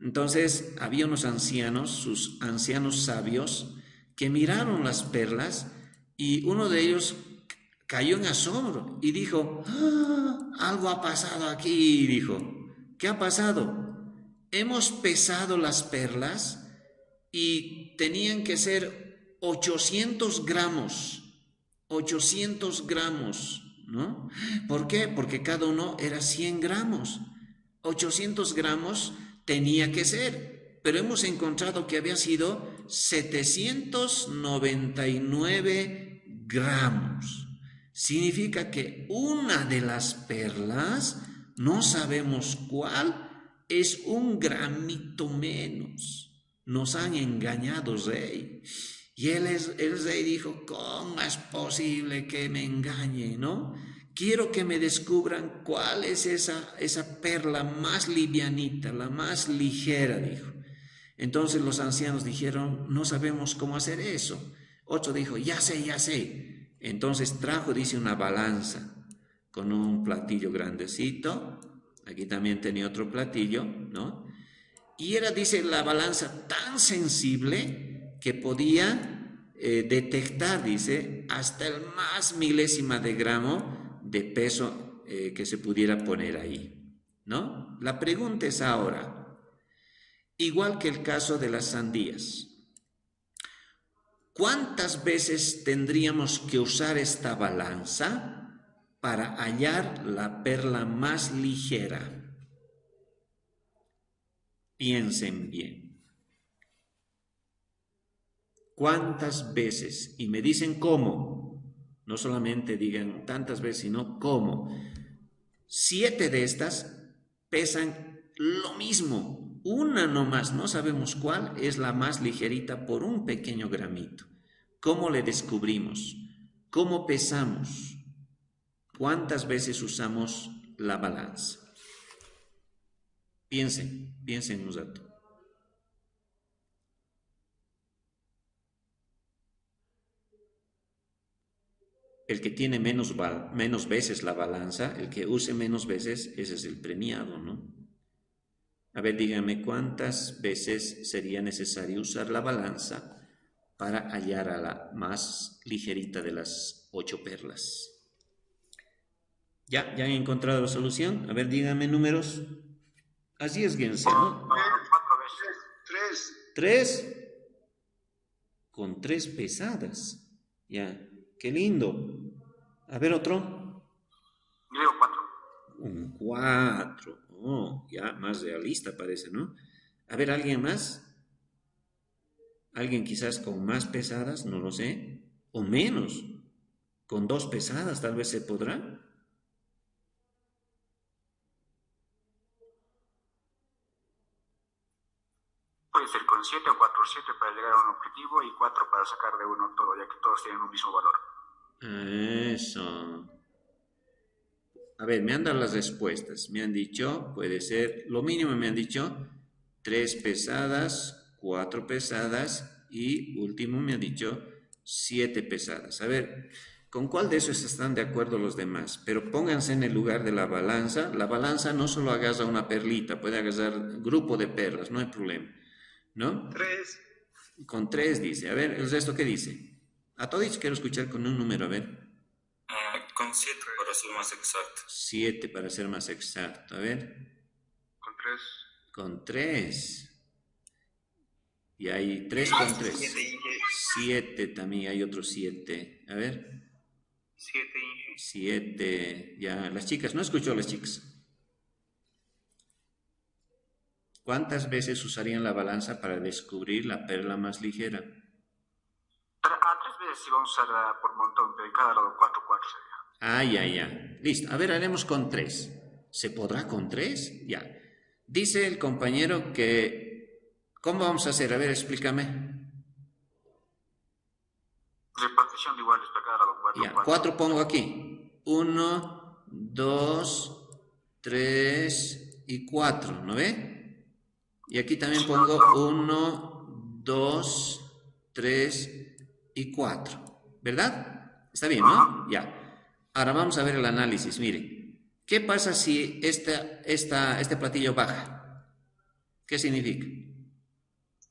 Entonces había unos ancianos, sus ancianos sabios, que miraron las perlas y uno de ellos cayó en asombro y dijo, "Ah, algo ha pasado aquí", dijo. ¿Qué ha pasado? Hemos pesado las perlas y tenían que ser 800 gramos. 800 gramos, ¿no? ¿Por qué? Porque cada uno era 100 gramos. 800 gramos tenía que ser, pero hemos encontrado que había sido 799 gramos. Significa que una de las perlas, no sabemos cuál, es un gramito menos. Nos han engañado, rey. Y el rey dijo, ¿cómo es posible que me engañe, no? Quiero que me descubran cuál es esa perla más livianita, la más ligera, dijo. Entonces los ancianos dijeron, no sabemos cómo hacer eso. Otro dijo, ya sé. Entonces trajo, dice, una balanza con un platillo grandecito. Aquí también tenía otro platillo, ¿no? Y era, dice, la balanza tan sensible que podía detectar, dice, hasta el más milésima de gramo de peso que se pudiera poner ahí, ¿no? La pregunta es ahora, igual que el caso de las sandías, ¿cuántas veces tendríamos que usar esta balanza para hallar la perla más ligera? Piensen bien. ¿Cuántas veces? Y me dicen cómo. No solamente digan tantas veces, sino cómo. 7 de estas pesan lo mismo. Una nomás, no sabemos cuál, es la más ligerita por un pequeño gramito. ¿Cómo le descubrimos? ¿Cómo pesamos? ¿Cuántas veces usamos la balanza? Piensen un rato. El que tiene menos veces la balanza, el que use menos veces, ese es el premiado, ¿no? A ver, díganme cuántas veces sería necesario usar la balanza para hallar a la más ligerita de las 8 perlas. ¿Ya han encontrado la solución? A ver, díganme números. Así es, Guerncia, ¿no? 3. Con 3 pesadas. Ya, qué lindo. A ver, otro. 4. Un 4. Oh, ya más realista parece, ¿no? A ver, ¿alguien más? ¿Alguien quizás con más pesadas? No lo sé. O menos. Con 2 pesadas tal vez se podrá. Puede ser con 7 o 4, 7 para llegar a un objetivo y 4 para sacar de uno todo, ya que todos tienen un mismo valor. Eso. A ver, me han dado las respuestas. Me han dicho, puede ser, lo mínimo me han dicho 3 pesadas, 4 pesadas y último me han dicho 7 pesadas. A ver, ¿con cuál de esos están de acuerdo los demás? Pero pónganse en el lugar de la balanza. La balanza no solo agarra una perlita, puede agarrar grupo de perlas, no hay problema, ¿no? 3. Con 3 dice. A ver, ¿el resto qué dice? A todos quiero escuchar con un número, a ver. Con 7 para ser más exacto. 7 para ser más exacto. A ver. Con 3. Con 3. Y hay 3 con 3. 7 también, hay otro 7. A ver. 7. 7. Ya, las chicas, no escucho a las chicas. ¿Cuántas veces usarían la balanza para descubrir la perla más ligera? 3 veces sí vamos a usar por montón, pero en cada lado 4 sería. Ah, ya. Listo. A ver, haremos con 3. ¿Se podrá con 3? Ya. Dice el compañero que... ¿Cómo vamos a hacer? A ver, explícame. Repartición de iguales para cada lado 4. Ya, 4 pongo aquí. 1, 2, 3 y 4, ¿no ve? Y aquí también pongo 1, 2, 3 y 4. ¿Verdad? Está bien, ¿no? Ya. Ahora vamos a ver el análisis. Mire, ¿qué pasa si este platillo baja? ¿Qué significa?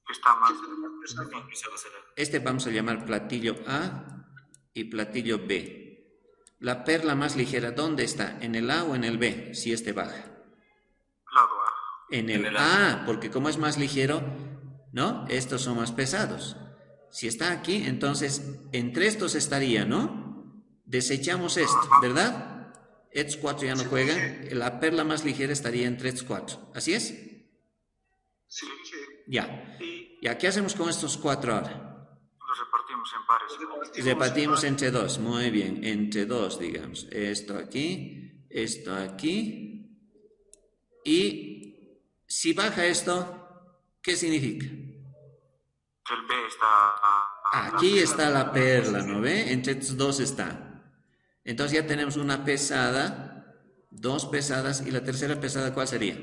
Está más. Este vamos a llamar platillo A y platillo B. La perla más ligera, ¿dónde está? ¿En el A o en el B? Si este baja. Lado A. En el A, porque como es más ligero, ¿no? Estos son más pesados. Si está aquí, entonces entre estos estaría, ¿no? Desechamos esto, ¿verdad? Estos 4 ya no juegan. La perla más ligera estaría entre estos 4. ¿Así es? Sí. Ya. ¿Ya qué hacemos con estos 4 ahora? Los repartimos en pares. Repartimos entre 2. Muy bien, entre 2, digamos. Esto aquí. Y si baja esto, ¿qué significa? Que el B está... Aquí está la perla, ¿no ve? Entre estos 2 está. Entonces ya tenemos una pesada, 2 pesadas, y la tercera pesada, ¿cuál sería?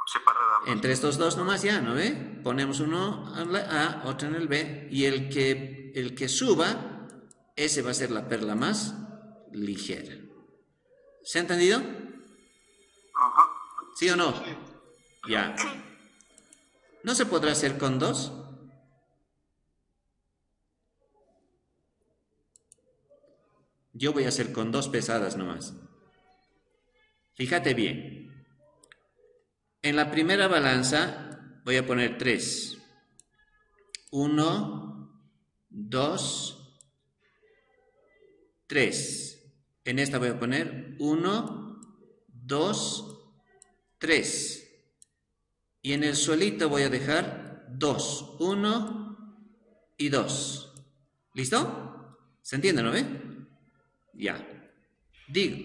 Separada. Entre estos 2 nomás ya, ¿no ve? Ponemos uno en la A, otro en el B, y el que suba, ese va a ser la perla más ligera. ¿Se ha entendido? Ajá. ¿Sí o no? Ya. ¿No se podrá hacer con 2? Yo voy a hacer con 2 pesadas nomás. Fíjate bien. En la primera balanza voy a poner 3. 1, 2, 3. En esta voy a poner 1, 2, 3. Y en el suelito voy a dejar 2. 1 y 2. ¿Listo? ¿Se entiende, no ve? Ya. Digo,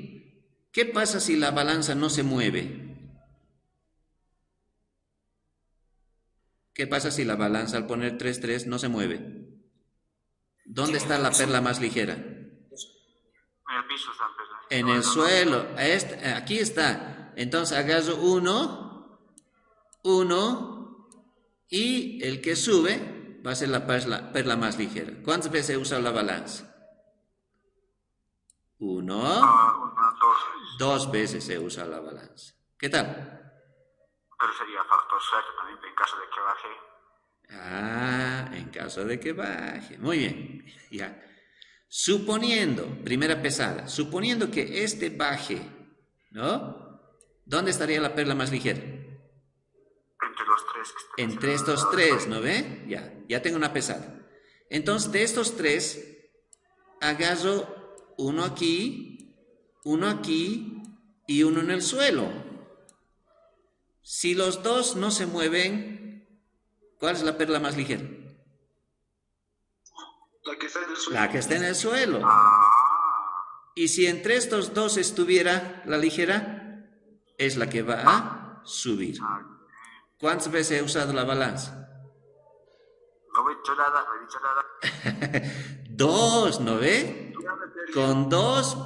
¿qué pasa si la balanza no se mueve? ¿Qué pasa si la balanza al poner 3, 3 no se mueve? ¿Dónde está la perla más ligera? En el piso está perla. En el suelo. Aquí está. Entonces agarro 1 y el que sube va a ser la perla más ligera. ¿Cuántas veces he usado la balanza? 1, 2 veces he usado la balanza. ¿Qué tal? Pero sería factor suerte también en caso de que baje. Ah, en caso de que baje. Muy bien. Ya. Suponiendo, primera pesada, suponiendo que este baje, ¿no? ¿Dónde estaría la perla más ligera? Entre los 3. Entre estos 3, ¿no ve? Ya tengo una pesada. Entonces, de estos 3, agarro uno aquí y uno en el suelo. Si los 2 no se mueven, ¿cuál es la perla más ligera? La que está en el suelo. La que está en el suelo. Y si entre estos 2 estuviera la ligera, es la que va a subir. ¿Cuántas veces he usado la balanza? No he dicho nada. 2, ¿no ve? Con 2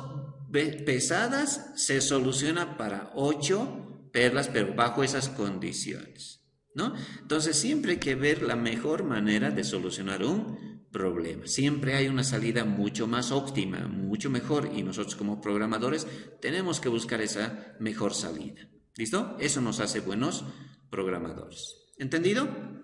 pesadas se soluciona para 8 perlas, pero bajo esas condiciones, ¿no? Entonces siempre hay que ver la mejor manera de solucionar un problema. Siempre hay una salida mucho más óptima, mucho mejor, y nosotros como programadores tenemos que buscar esa mejor salida. ¿Listo? Eso nos hace buenos programadores. ¿Entendido?